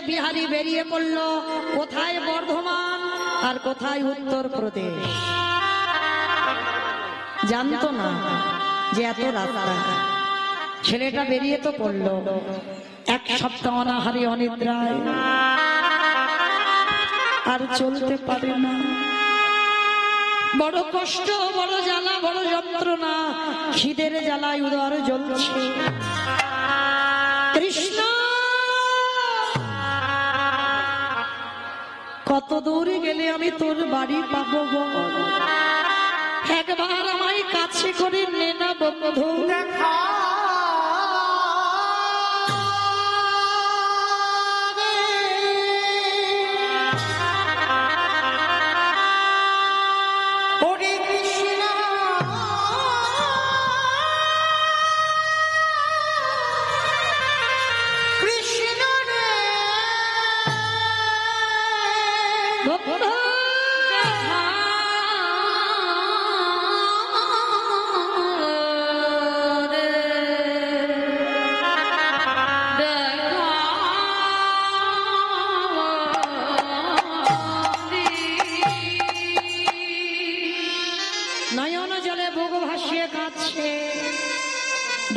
বিহারী বেরিয়ে পড়ল কোথায় বর্ধমান আর কোথায় উত্তরপ্রদেশ। জানতো না যে এত রাস্তা। ছেলেটা বেরিয়ে তো পড়ল, এক সপ্তাহ অনাহারে অনিদ্রায়, আর চলতে পারে না। বড় কষ্ট, বড় জ্বালা, বড় যন্ত্রণা, খিদের জ্বালায় উদর জ্বলছে। কৃষ্ণ কত দূরে গেলে আমি তোর বাড়ি পাবো গো? একবার আমায় কাছে করে নে না বন্ধু।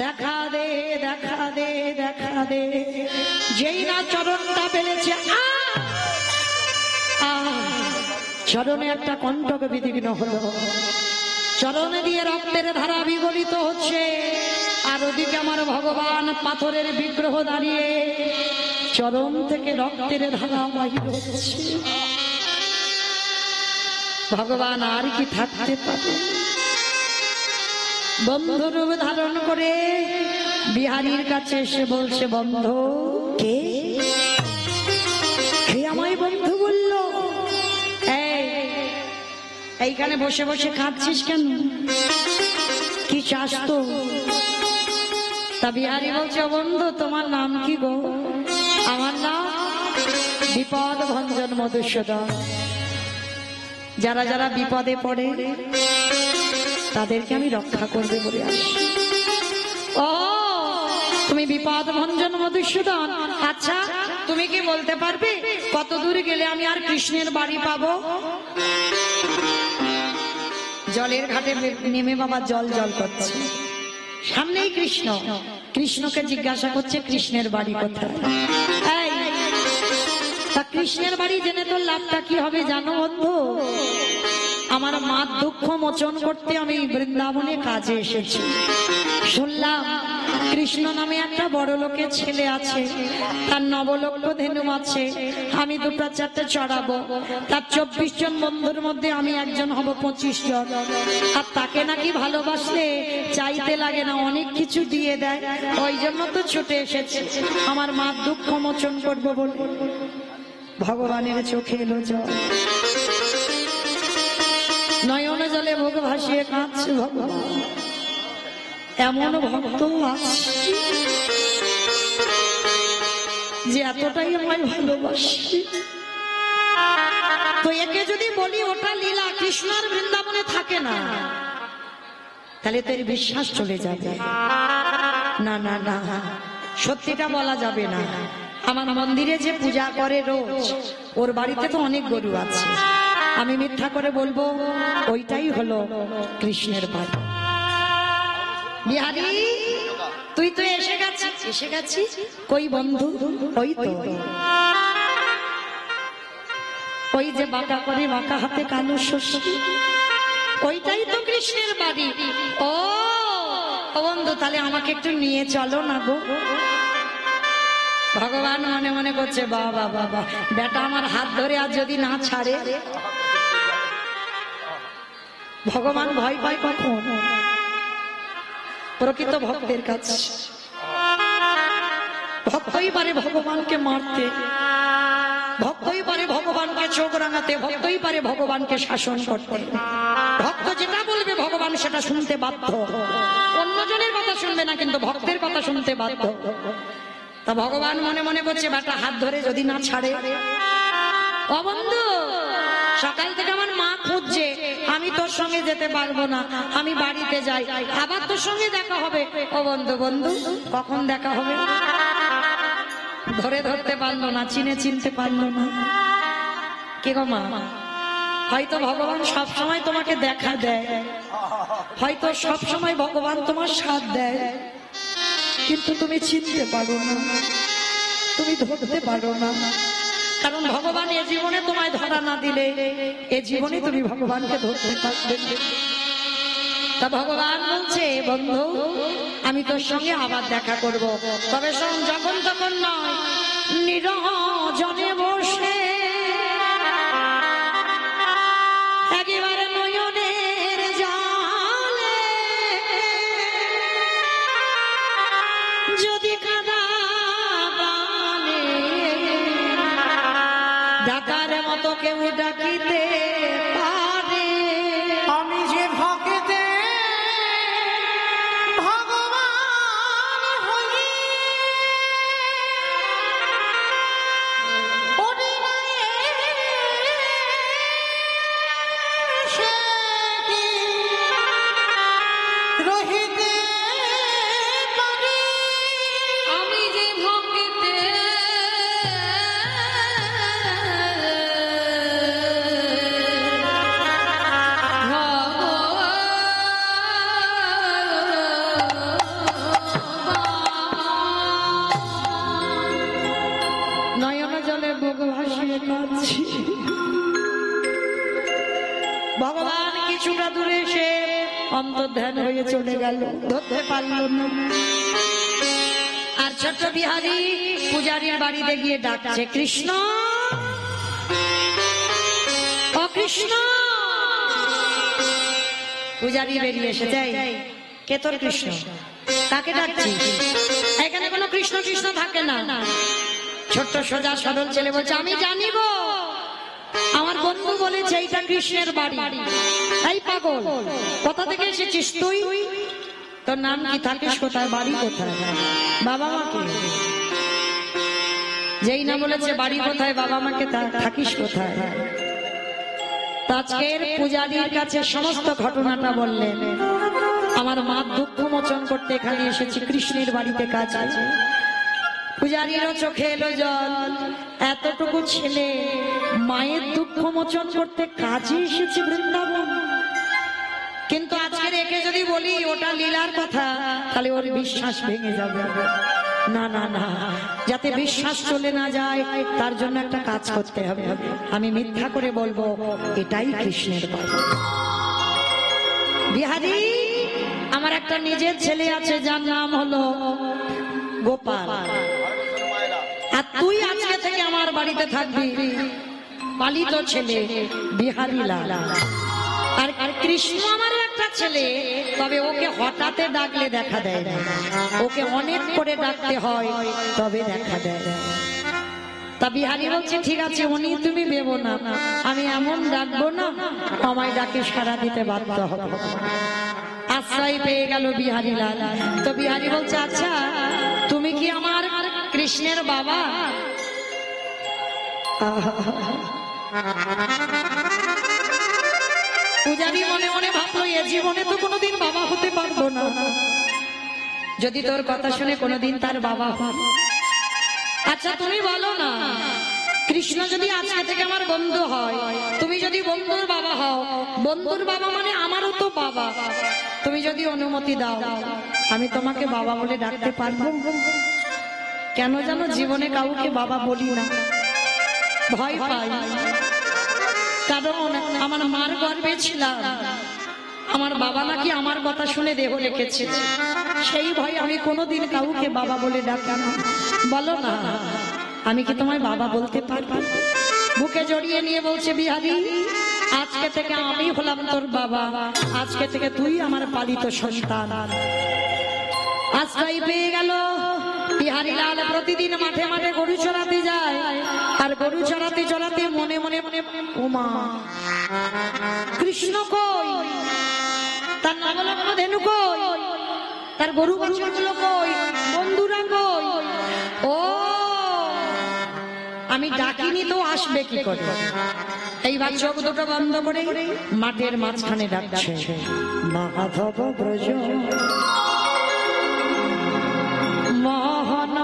দেখা দে, দেখা দে, দেখা দে। যেই না চরণটা পেলেছে, চরণে একটা কণ্টক বিদীর্ণ হলো। চরণে দিয়ে রক্তের ধারা বিগলিত হচ্ছে, আর ওদিকে আমার ভগবান পাথরের বিগ্রহ দাঁড়িয়ে, চরণ থেকে রক্তের ধারা বাহির হচ্ছে। ভগবান আর কি থাকতে পারে? বন্ধুরূপ ধারণ করে বিহারীর কাছে এসে বলছে, বন্ধু কে? আমায় বন্ধু বলল। এইখানে বসে বসে খাচ্ছিস কেন? কি চাস তো? তা বিহারী বলছে, বন্ধু তোমার নাম কি গো? আমার নাম বিপদ ভঞ্জন মধুসূদন। যারা যারা বিপদে পড়ে তাদেরকে আমি রক্ষা করবে বলে আসি। ও তুমি বিপদ ভঞ্জন মধুসূদন? আচ্ছা তুমি কি বলতে পারবে কত দূর গেলে আমি আর কৃষ্ণের বাড়ি পাবো? জলের ঘাটে নেমে বাবা জল জল করছে, সামনেই কৃষ্ণ। কৃষ্ণকে জিজ্ঞাসা করছে কৃষ্ণের বাড়ি কোথায়? তা কৃষ্ণের বাড়ি জেনে তোর লাভটা কি হবে জানো বন্ধু? আমার মার দুঃখ মোচন করতে আমি বৃন্দাবনে কাজে এসেছি। শুনলাম কৃষ্ণ নামে একটা বড় লোকের ছেলে আছে, তার নবলক্ষ ধেনু আছে। আমি দুটো চারটে চড়াবো, তার 24 জন বন্ধুর মধ্যে আমি একজন হব 25 জন। আর তাকে নাকি ভালোবাসলে চাইতে লাগে না, অনেক কিছু দিয়ে দেয়। ওই জন্য তো ছুটে এসেছে আমার মার দুঃখ মোচন করবো বলে। ভগবানের চোখে এলো জল, নয়ন জলে মুখ ভাসিয়ে কাঁদছে ভগবান। এমন ভক্ত আছে যে এতটাই আমায় ভালোবাসে। তো একে যদি বলি ওটা লীলা, কৃষ্ণ আর বৃন্দাবনে থাকে না, তাহলে তোর বিশ্বাস চলে যাবে। না না না, সত্যিটা বলা যাবে না। আমার মন্দিরে যে পূজা করে রোজ, ওর বাড়িতে তো অনেক গরু আছে। আমি মিথ্যা করে বলবো ওইটাই হলো কৃষ্ণের বাড়ি। বিহারী তুই তো এসে গেছিস। এসে গেছিস কই বন্ধু? ওই তো, ওই যে বাঁকা করে বাঁকা হাতে কালো শশী, ওইটাই তো কৃষ্ণের বাড়ি। ও বন্ধু তাহলে আমাকে একটু নিয়ে চলো না গো। ভগবান মনে মনে করছে, বাবা বাবা বেটা আমার হাত ধরে আর যদি না ছাড়ে। ভগবান ভয় পায় কখন? প্রকৃত ভক্তের কাছে। ভক্তই পারে ভগবানকে মারতে, ভক্তই পারে ভগবানকে চোখ রাঙাতে, ভক্তই পারে ভগবানকে শাসন করতে। ভক্ত যেটা বলবে ভগবান সেটা শুনতে বাধ্য। অন্যজনের কথা শুনবে না, কিন্তু ভক্তের কথা শুনতে বাধ্য। তা ভগবান মনে মনে করছে, বেটা হাত ধরে যদি না ছাড়ে। ও বন্ধু সকাল থেকে আমার মা খুঁজছে, আমি তোর সঙ্গে যেতে পারবো না, আমি বাড়িতে যাই, আবার তোর সঙ্গে দেখা হবে। ও বন্ধু, বন্ধু কখন দেখা হবে? ধরে ধরতে পারলো না, চিনতে পারলো না। কে গো মা? হয়তো ভগবান সব সময় তোমাকে দেখা দেয়, হয়তো সব সময় ভগবান তোমার সাথ দেয়, কিন্তু তুমি চিনতে পারো না, তুমি ধরতে পারো না। কারণ ভগবান এ জীবনে তোমায় ধরা না দিলে এ জীবনে তুমি ভগবানকে ধরতে পারবে না। তা ভগবান বলছে, বন্ধু আমি তোর সঙ্গে আবার দেখা করব, তবে শোন, যখন তখন নয়, নিরজনে বসে একেবারে নয়নের জলে যদি কাঁদা গানে ডাকার মতো কেউ ডাকিতে পারে। আমি যে ভক্তে ভগবান হই, ওরে সে কি রহিতে পারি। আমি যে ভক্তে নয়ন জলে বুক ভাসিয়ে কাঁদছি। ভগবান কিছুটা দূরে এসে অন্তর্ধান হয়ে চলে গেল, ধরতে পারল না। আর ছোট্ট বিহারী পূজারীর বাড়িতে গিয়ে ডাকছে, কৃষ্ণ ও কৃষ্ণ। পূজারী বেরিয়ে এসেছে, কে তোর কৃষ্ণ? কাকে ডাকছিস? এখানে কোনো কৃষ্ণ কৃষ্ণ থাকে না। ছোট্ট সোজা সরল ছেলে বলছে, আমি জানি গো, আমার বন্ধু বলেছে এইটা কৃষ্ণের বাড়ি। এই পাগল, কোথা থেকে এসেছিস তুই? তোর নাম কি, থাকিস কোথায়, বাড়ি কোথায়, বাবা মাকে? যেই না বলেছে বাড়ি কোথায়, বাবা মাকে, থাকিস কোথায়? আজকের পূজারীর কাছে সমস্ত ঘটনাটা বললেন। আমার মা দুঃখ মোচন করতে এখানে এসেছি, কৃষ্ণের বাড়িতে কাজ আছে। পূজারীরও চোখে এলো জল, এতটুকু ছেলে মায়ের দুঃখ মোচন করতে কাজে এসেছে বৃন্দাবন। কিন্তু আজকের একে যদি বলি ওটা লীলার কথা, তাহলে ওর বিশ্বাস ভেঙে যাবে। না না না, যাতে বিশ্বাস চলে না যায় তার জন্য একটা কাজ করতে হবে। আমি মিথ্যা করে বলবো এটাই কৃষ্ণের বাড়ি। বিহারী, আমার একটা নিজের ছেলে আছে যার নাম হলো গোপাল, আর তুই আজকে থেকে আমার বাড়িতে থাকবি, পালিত ছেলে বিহারী লাল। আর কৃষ্ণ আমার একটা ছেলে, তবে ওকে হঠাৎ ডাকলে দেখা দেয় না, ওকে অনেক করে ডাকতে হয় তবে দেখা দেয়। তা বিহারী বলছে, ঠিক আছে উনি তুমি ভেবো না, আমি এমন ডাকবো না আমায় ডাকে সাড়া দিতে বাধ্য হবে। আশ্রয় পেয়ে গেল বিহারী লাল। তো বিহারী বলছে, আচ্ছা তুমি কি আমার কৃষ্ণের বাবা? পূজারী মনে মনে ভাবলো, এ জীবনে তো কোনোদিন বাবা হতে পারবো না, যদি তোর কথা শুনে কোনোদিন তার বাবা হয়। আচ্ছা তুমি বলো না, কৃষ্ণ যদি আজকে থেকে আমার বন্ধু হয়, তুমি যদি বন্ধুর বাবা হও, বন্ধুর বাবা মানে আমারও তো বাবা, তুমি যদি অনুমতি দাও আমি তোমাকে বাবা বলে ডাকতে পারবো? কেন জানো জীবনে কাউকে বাবা বলি না, ভয় পাই। কারণ আমার মার গর্ভে ছিলাম, আমার বাবা নাকি আমার কথা শুনে দেহ রেখেছে, সেই ভয় আমি কোনোদিন কাউকে বাবা বলে ডাকি না। বলো না, আমি কি তোমায় বাবা বলতে পারবো? বুকে জড়িয়ে নিয়ে বলছে বিহারী, আজকে থেকে আমি হলাম তোর বাবা, আজকে থেকে তুই আমার পালিত সন্তান। আজকাই পেয়ে গেল। বিহারী লাল প্রতিদিন মাঠে মাঠে গরু চড়াতে যায়, আর গরু চড়াতে চড়াতে মনে মনে মনে ওমা কৃষ্ণ কই, তার নবলগ্ন ধেনু কই, তার গরু বাছুরগুলো কই, বন্ধুরা কই? ও আমি ডাকিনি তো আসবে কি করে? এইবার চোখ দুটো বন্ধ করে মাঠের মাঝখানে ডাকছে, মাধব ব্রজ মোহন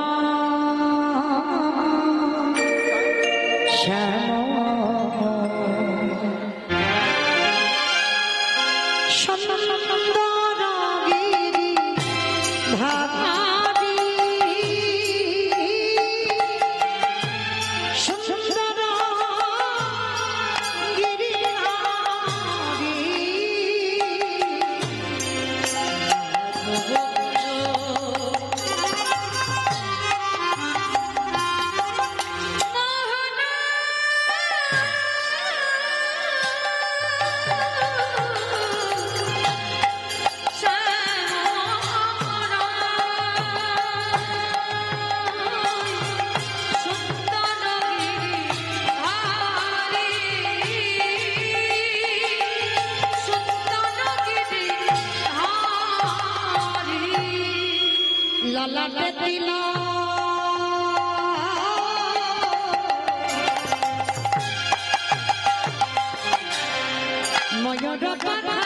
ললাটে তিলক ময়ূর পাখা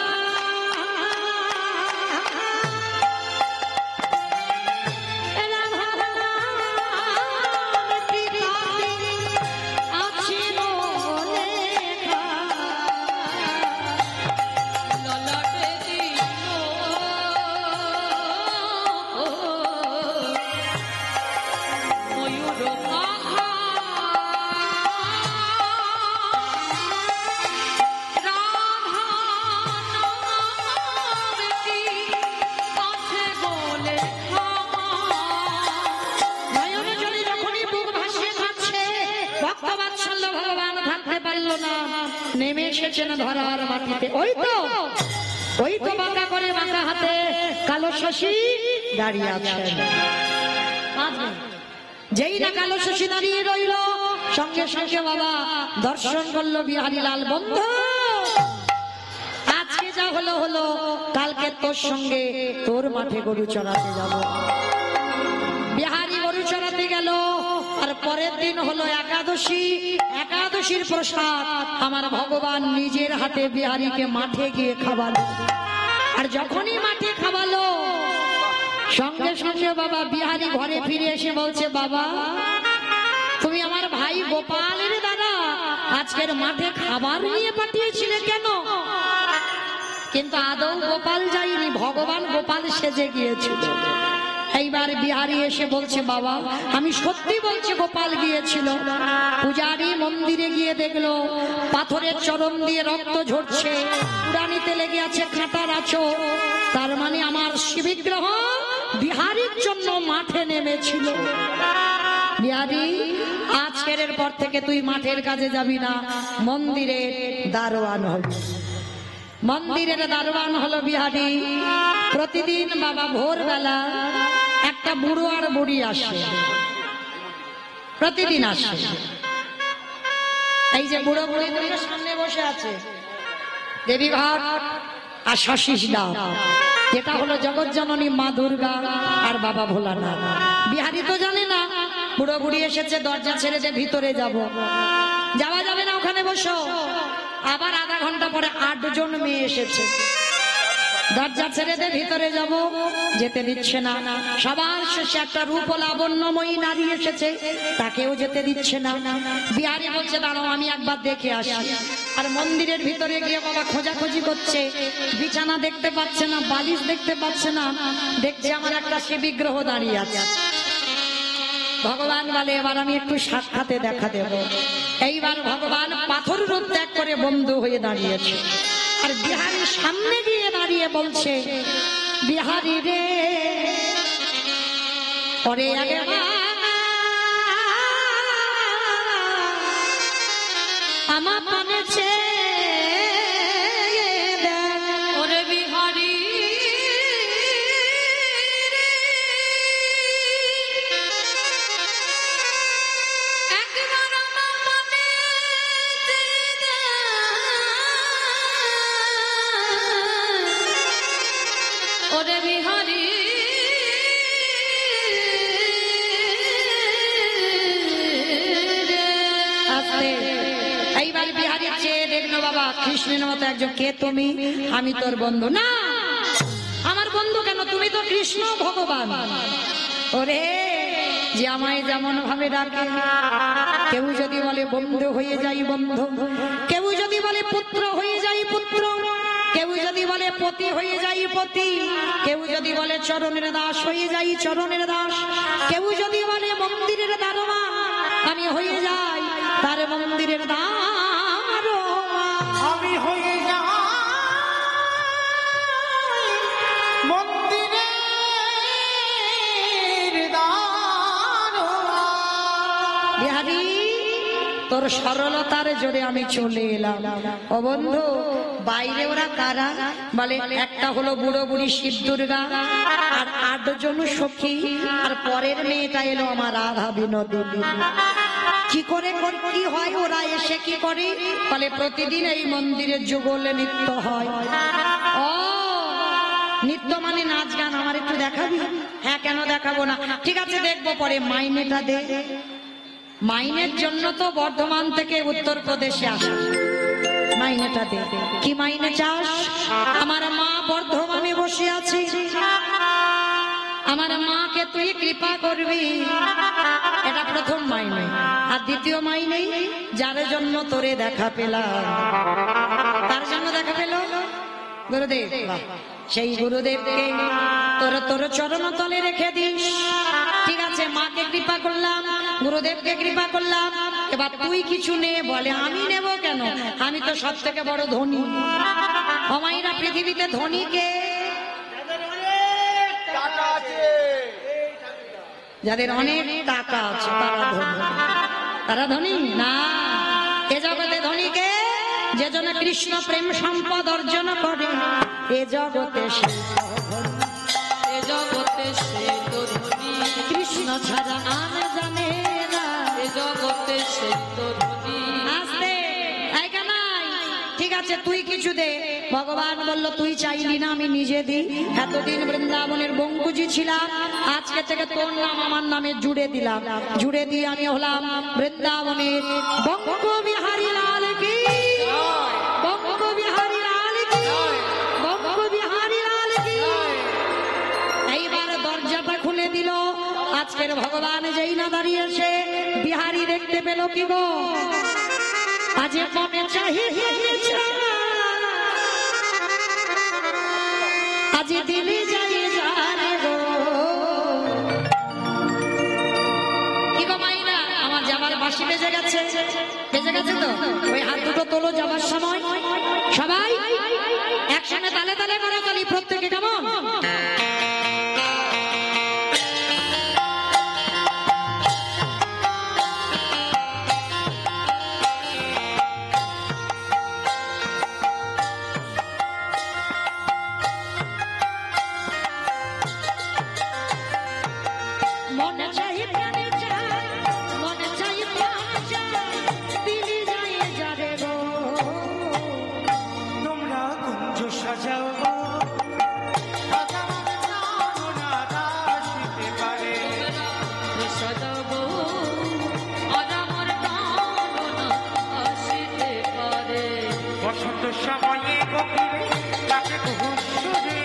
নেমে এসেছেন ধরার মাটিতে। ওই তো বাঁকা করে বাঁকা হাতে কালো শশী দাঁড়িয়ে আছেন। যেই না কালো শশী দাঁড়িয়ে রইল, সঙ্গে সঙ্গে বাবা দর্শন করলো বিহারী লাল, বন্ধু আজকে যা হলো হলো, কালকে তোর সঙ্গে তোর মাঠে গরু চড়াতে যাব। বিহারী গরু চড়াতে গেল, আর পরের দিন হলো একাদশী। একাদশীর প্রসাদ আমার ভগবান নিজের হাতে বিহারীকে মাঠে গিয়ে খাওয়ালো। আর যখনই মাঠে খাওয়ালো, সঙ্গে সঙ্গে বাবা বিহারী ঘরে ফিরে এসে বলছে, বাবা তুমি আমার ভাই গোপালের দাদা, আজকের মাঠে খাবার নিয়ে পাঠিয়েছিলে কেন? কিন্তু আদৌ গোপাল যায়নি, ভগবান গোপাল সেজে গিয়েছিল। এইবার বিহারী এসে বলছে, বাবা আমি সত্যি বলছি গোপাল গিয়েছিল। পূজারী মন্দিরে গিয়ে দেখলো পাথরের চরণ দিয়ে রক্ত ঝরছে, পুরানিতে লেগে আছে কাঁটার আঁচড়। তার মানে আমার শিববিগ্রহ বিহারীর জন্য মাঠে নেমেছিল। বিহারী আজকের পর থেকে তুই মাঠের কাজে যাবি না, মন্দিরের দারোয়ান হবি। মন্দিরের দারোয়ান হলো বিহারী। প্রতিদিন বাবা ভোরবেলা একটা বুড়ো আর বুড়ি আসে, প্রতিদিন আসে। এই যে বুড়ো বুড়ি দুটো সামনে বসে আছে, দেবী ঘাট আর শশীষ ডাব, যেটা হলো জগৎ জননী মা দুর্গা আর বাবা ভোলানাথ। বিহারী তো জানে না বুড়ো বুড়ি এসেছে, দরজা ছেড়ে যে ভিতরে যাওয়া যাবে না, ওখানে বসো। আবার আধা ঘন্টা পরে 8 জন মেয়ে এসেছে, দরজা ছেড়ে দে ভিতরে যাব, যেতে দিচ্ছে না। সবার শেষে একটা রূপ লাবণ্যময়ী নারী এসেছে, তাকেও যেতে দিচ্ছে না। বিহারী বলছে, দাঁড়াও আমি একবার দেখে আসি। আর মন্দিরের ভিতরে গিয়ে বাবা খোঁজাখুঁজি করছে, বিছানা দেখতে পাচ্ছে না, বালিশ দেখতে পাচ্ছে না, দেখছে আমার একটা শিববিগ্রহ দাঁড়িয়ে আছে। ভগবান বলে, এবার আমি একটু সাক্ষাতে দেখা দেব। এইবার ভগবান পাথর রূপ ত্যাগ করে বন্ধু হয়ে দাঁড়িয়েছে, আর বিহারীর সামনে গিয়ে দাঁড়িয়ে বলছে, বিহারী রে ওরে আগে আমার মনেছে ওরে বিহারী ওরে বিহারী এইবার বিহারী চেয়ে দেখলো বাবা কৃষ্ণের মতো একজন, কে তুমি? আমি তোর বন্ধু। না, আমার বন্ধু কেন, তুমি তো কৃষ্ণ ভগবান। ওরে যে আমায় যেমন ভাবে ডাকে, কেউ যদি বলে বন্ধু হয়ে যাই বন্ধু, কেউ যদি বলে পুত্র হয়ে যাই পুত্র, কেউ যদি বলে পতি হয়ে যাই পতি, কেউ যদি বলে চরণের দাস হয়ে যাই চরণের দাস, কেউ যদি বলে মন্দিরের দারোয়ান আমি হয়ে যাই তার মন্দিরের দারোয়ান। আমি হয়ে যাই মন্দিরের দারোয়ান। বিহারী তোর সরলতার জোরে আমি চলে এলাম। ও বন্ধু, বাইরে ওরা কারা? বলে একটা হলো বুড়ো বুড়ি শিব দুর্গা, আর 8 জন সখী, আর পরের মেয়েটা এলো আমার রাধা বিনোদিনী। কি করে কি হয়, ওরা এসে কি করে? বলে প্রতিদিন এই মন্দিরের যুগলে নৃত্য হয়। ও নিত্য মানে নাচ গান, আমার একটু দেখাবি? হ্যাঁ, কেন দেখাবো না, ঠিক আছে দেখবো, পরে মাইনেটা দে। মাইনের জন্য তো বর্ধমান থেকে উত্তরপ্রদেশে আসা, মাইনেটা দে। কি মাইনে চাস? আমার মা বর্ধমানে বসে আছে, আমার মাকে তুই কৃপা করবি, এটা প্রথম মাইনে। আর দ্বিতীয় মাইনে, যার জন্য তোরে দেখা পেলাম, তার জন্য দেখা পেল গুরুদেব, সেই গুরুদেবকে তোর চরণ তলে রেখে দিস। ঠিক আছে, মাকে কৃপা করলাম, গুরুদেবকে কৃপা করলাম, এবার তুই কিছু নে। বলে আমি নেব কেন, আমি তো সব থেকে বড় ধনী। আমাইরা পৃথিবীতে ধনী কে? যাদের অনেক টাকা আছে তারা ধনী। তারা ধনী না, এ জগতে ধনী কে? যে জন্য কৃষ্ণ প্রেম সম্পদ অর্জন করে, এ জগতে সে তো ধনী। কৃষ্ণ ছাড়া আর জানে না, এ জগতে সে তো ধনী। আসতে এই কানাই, ঠিক আছে তুই কিছু দে। ভগবান বলল তুই চাইলি না, আমি নিজে দিই। এতদিন বৃন্দাবনের বঙ্কুজি ছিলাম, আজকে থেকে তোর নাম আমার নামে জুড়ে দিলাম। জুড়ে দিয়ে আমি হলাম বৃন্দাবনের বঙ্ক বিহারী লাল কি, বঙ্ক বিহারী লাল কি, বঙ্ক বিহারী লাল কি। এইবার দরজাটা খুলে দিল। আজকের ভগবান যেই না দাঁড়িয়েছে, বিহারী দেখতে পেল কি গো, আজ মনে চাহিয়ে আজ দিলে যাই জানে গো। কি গো মাইনা, আমার যাবার বাঁশি বেজে গেছে, বেজে গেছে তো? ওই হাত দুটো তোলো যাবার সময়, সবাই একসঙ্গে তালে তালে করে বলি প্রত্যেকে, কেমন? মনে চাই প্রাণে চাই, মনে চাই প্রাণে চাই, দিলি যাই যারে গো। তোমরা কুঞ্জ সাজাও গো, আসিতে পারে। সাজাবো আজ আমার প্রাণ আসিতে পারে। বসন্ত সময়ে কোকিলে ডাকে কুহুসুরে,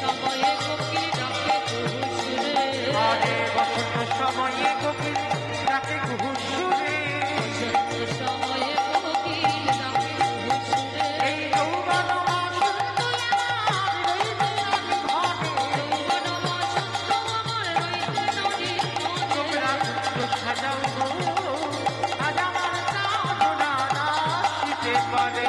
সময়ে কোকিল ডাকে কুহুসুরে, আরে বসন্ত সময়ে কোকিলে ডাকে কুহুসুরে। সময়ে কোকিল ডাকে কুহুসুরে। এই যৌবন মাসুর তোমরা কুঞ্জ সাজাও গো, আজ আমার প্রাণ আসিতে পারে।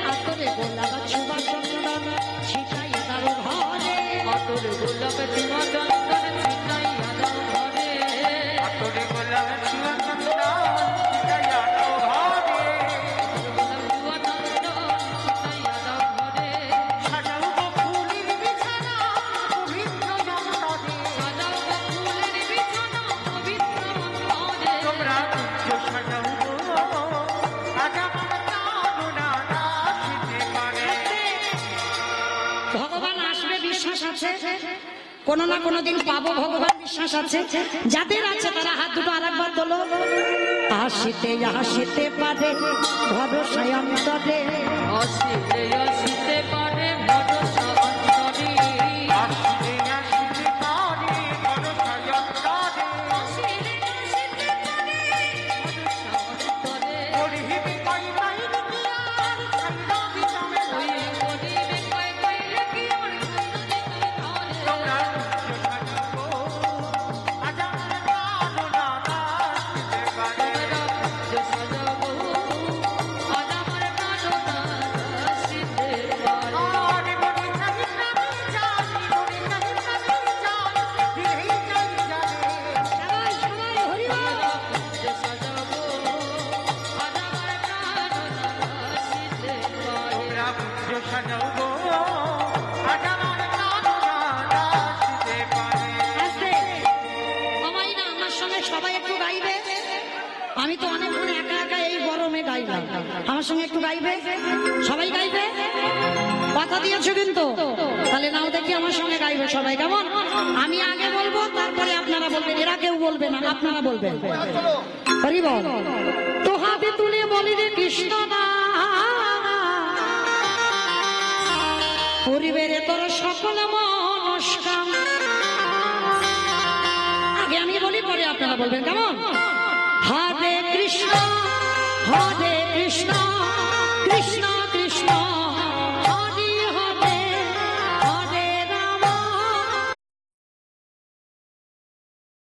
আতরে গোলাপ ছুঁয়া চন্দন ছিটাইয়া দাও ঘরে। সাজাও গো ফুলের বিছানা পবিত্র যমুনারে। তোমরা কুঞ্জ সাজাও গো, আজ আমার প্রাণ আসিতে পারে। ভগবান আসবে বিশ্বাস আছে, কোনো না কোনো দিন পাবো, ভগবান বিশ্বাস আছে। যাদের আছে তারা হাত দুটো আরেকবার তোলো। আসিতে আসিতে পারে ভরসায় অন্তরে, আসিতে আসিতে পারে ভরসা অন্তরে, আসিতে আসিতে পারে ভরসা অন্তরে। পরিহিবি পাই পাই আর খাইলা বিচমে তোমরা কুঞ্জ সাজাও গো, আজ আমার প্রাণ আসিতে পারে। আরে মনে চাহি প্রাণে চাই, মনে চাহি প্রাণে চাই, দিলেই যাই জানে। সবাই সবাই হরিবল। তোমরা কুঞ্জ সাজাও গো, আজ আমার প্রাণ আসিতে পারে। আসতে আমায় না, আমার সঙ্গে সবাই একটু গাইবে। আমি তো অনেকক্ষণ একা একা এই সঙ্গে একটু গাইবে? সবাই গাইবে? কথা দিয়েছো কিন্তু, তাহলে নাও দেখি আমার সঙ্গে গাইবে সবাই, কেমন? আমি আগে বলবো, তারপরে আপনারা বলবেন। এরা কেউ বলবে না, আপনারা বলবেন। হরি বল। তো হাতে তুলে বলি রে কৃষ্ণ না, পরিবারে তোর সকল মনস্কাম। আগে আমি বলি, পরে আপনারা বলবেন, কেমন? হরে কৃষ্ণ কৃষ্ণ